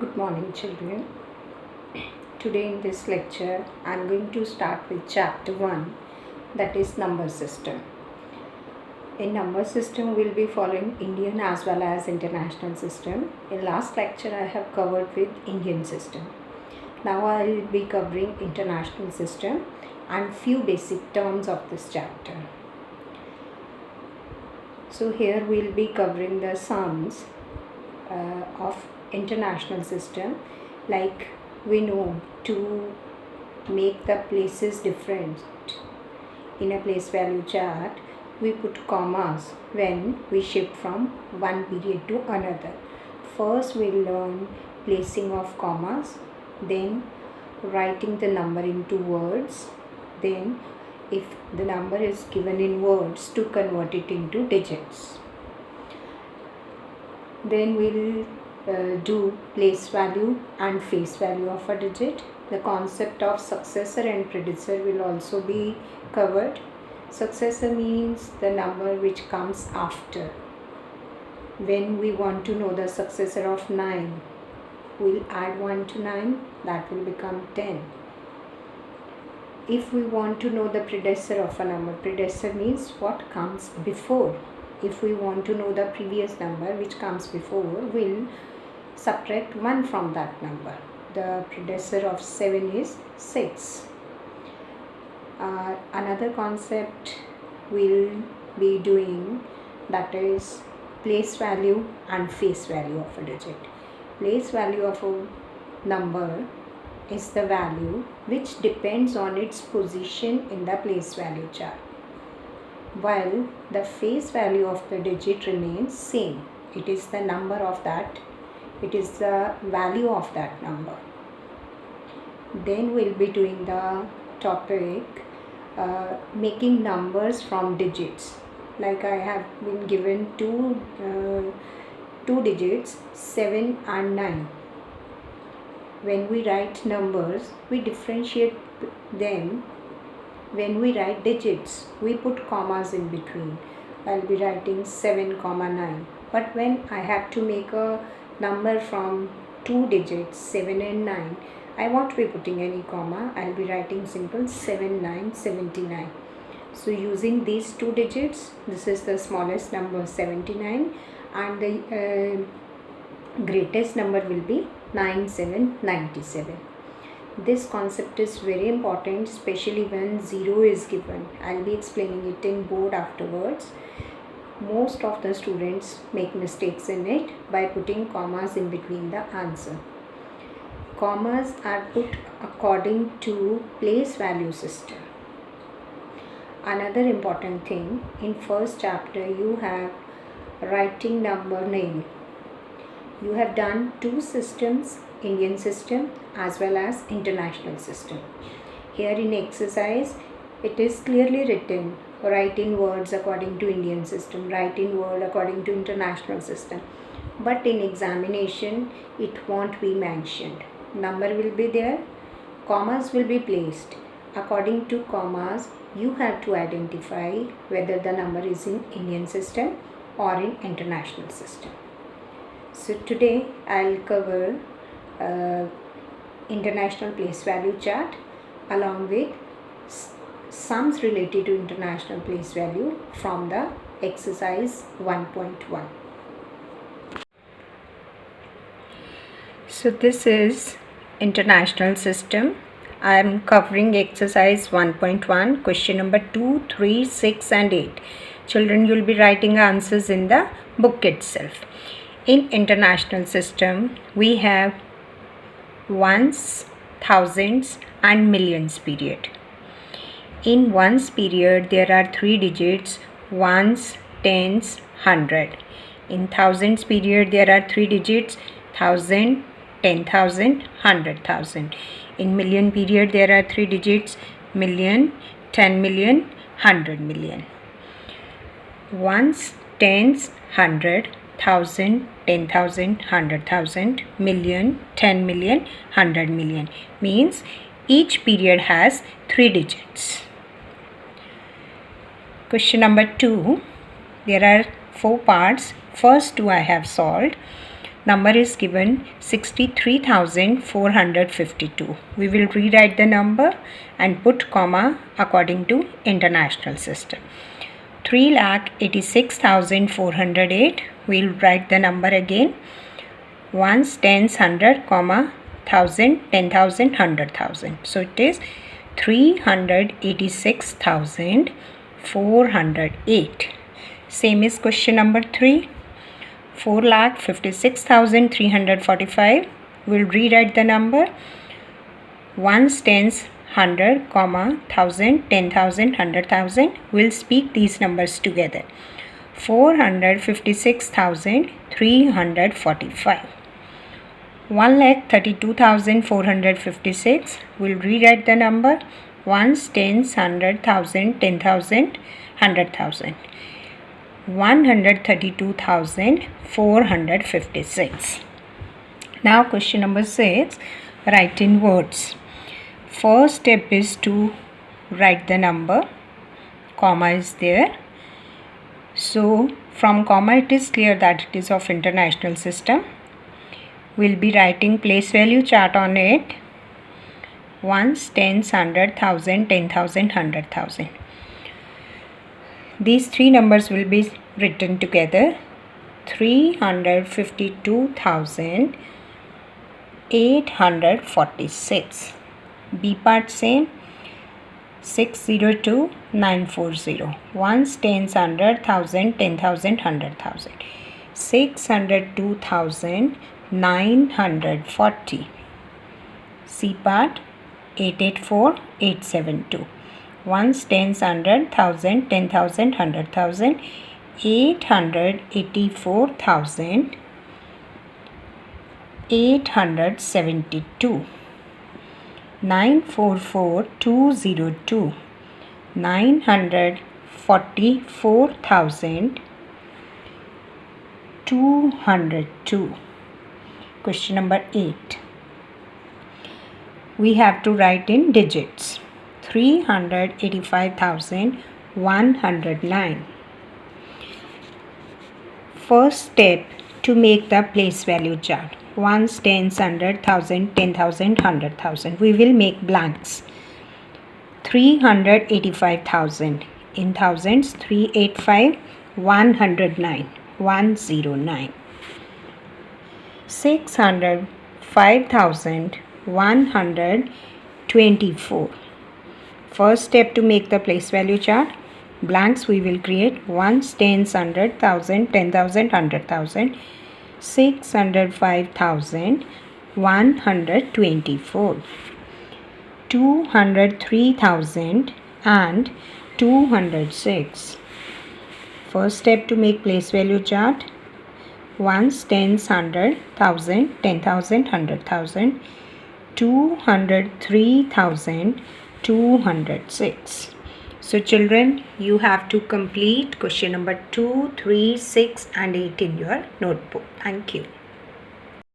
Good morning, children. Today in this lecture, I am going to start with chapter 1, that is number system. In number system, we will be following Indian as well as international system. In last lecture, I have covered with Indian system. Now I will be covering international system and few basic terms of this chapter. So here we will be covering the sums of international system. Like we know, to make the places different in a place value chart, we put commas when we shift from one period to another. First we'll learn placing of commas, then writing the number into words, then if the number is given in words, to convert it into digits. Then we'll do place value and face value of a digit. The concept of successor and predecessor will also be covered. Successor means the number which comes after. When we want to know the successor of 9, we'll add 1 to 9, that will become 10. If we want to know the predecessor of a number, predecessor means what comes before. If we want to know the previous number which comes before, we'll subtract 1 from that number. The predecessor of 7 is 6. Another concept we'll be doing, that is place value and face value of a digit. Place value of a number is the value which depends on its position in the place value chart, while the face value of the digit remains same. It is the number of that, it is the value of that number. Then we'll be doing the topic making numbers from digits. Like I have been given two digits, 7 and 9. When we write numbers, we differentiate them. When we write digits, we put commas in between. I'll be writing 7, 9. But when I have to make a number from 2 digits, 7 and 9, I won't be putting any comma. I'll be writing simple 7979. So using these 2 digits, this is the smallest number 79 and the greatest number will be 9797. This concept is very important, especially when 0 is given. I'll be explaining it in board afterwards. Most of the students make mistakes in it by putting commas in between the answer. Commas are put according to place value system. Another important thing, in first chapter you have writing number name. You have done 2 systems, Indian system as well as international system. Here in exercise, it is clearly written, write in words according to Indian system, write in word according to international system. But in examination, it won't be mentioned. Number will be there, commas will be placed. According to commas, you have to identify whether the number is in Indian system or in international system. So today I'll cover international place value chart along with sums related to international place value from the exercise 1.1. So this is international system. I am covering exercise 1.1, question number 2, 3, 6 and 8. Children, you will be writing answers in the book itself. In international system, we have ones, thousands and millions period. In ones period, there are 3 digits, ones, tens, 100. In thousands period, there are 3 digits, 1000, 10,000, 100,000. In million period, there are 3 digits, million, 10 million, 100 million. Ones, tens, 100, 1000, 10,000, 100,000, million, 10 million, 100 million. Means each period has 3 digits. Question number 2. There are 4 parts. First 2 I have solved. Number is given 63,452. We will rewrite the number and put comma according to international system. 3,86,408. We'll write the number again. Ones, tens, hundred, comma, thousand, 10,000, 100,000. So it is 386,408. Same is question number 3. 4,56,345. We'll rewrite the number. Ones, tens, 100, comma, 1,000, 10,000, 100,000. We'll speak these numbers together. 456,345. 1,32,456. We'll rewrite the number. Ones, tens, 100,000, 10,000, 100,000. 132,456. Now question number 6. Write in words. First step is to write the number. Comma is there. So from comma it is clear that it is of international system. We'll be writing place value chart on it. Ones, tens, 100,000, 10,000, 100,000. These three numbers will be written together. 352,846. B part same. 602,940. Ones, tens, 100,000, 10,000, 100,000. 602,940. C part 884,872. Ones, tens, 100,000, 10,000, 100,000. 884,872. 944,202. 944,202. Question number 8. We have to write in digits. 385,109. First step to make the place value chart. Ones, tens, 100,000, 10,000, 100,000. We will make blanks. 385,000. In thousands, 385, 109, 109. 605,124. First step to make the place value chart. Blanks we will create. Ones, tens, 100,000, 10,000, 100,000. 605,124. 203,000 and 206. First step to make place value chart. Ones, tens, 100,000, 10,000, 100,000. 203,206. So children, you have to complete question number 2, 3, 6 and 8 in your notebook. Thank you.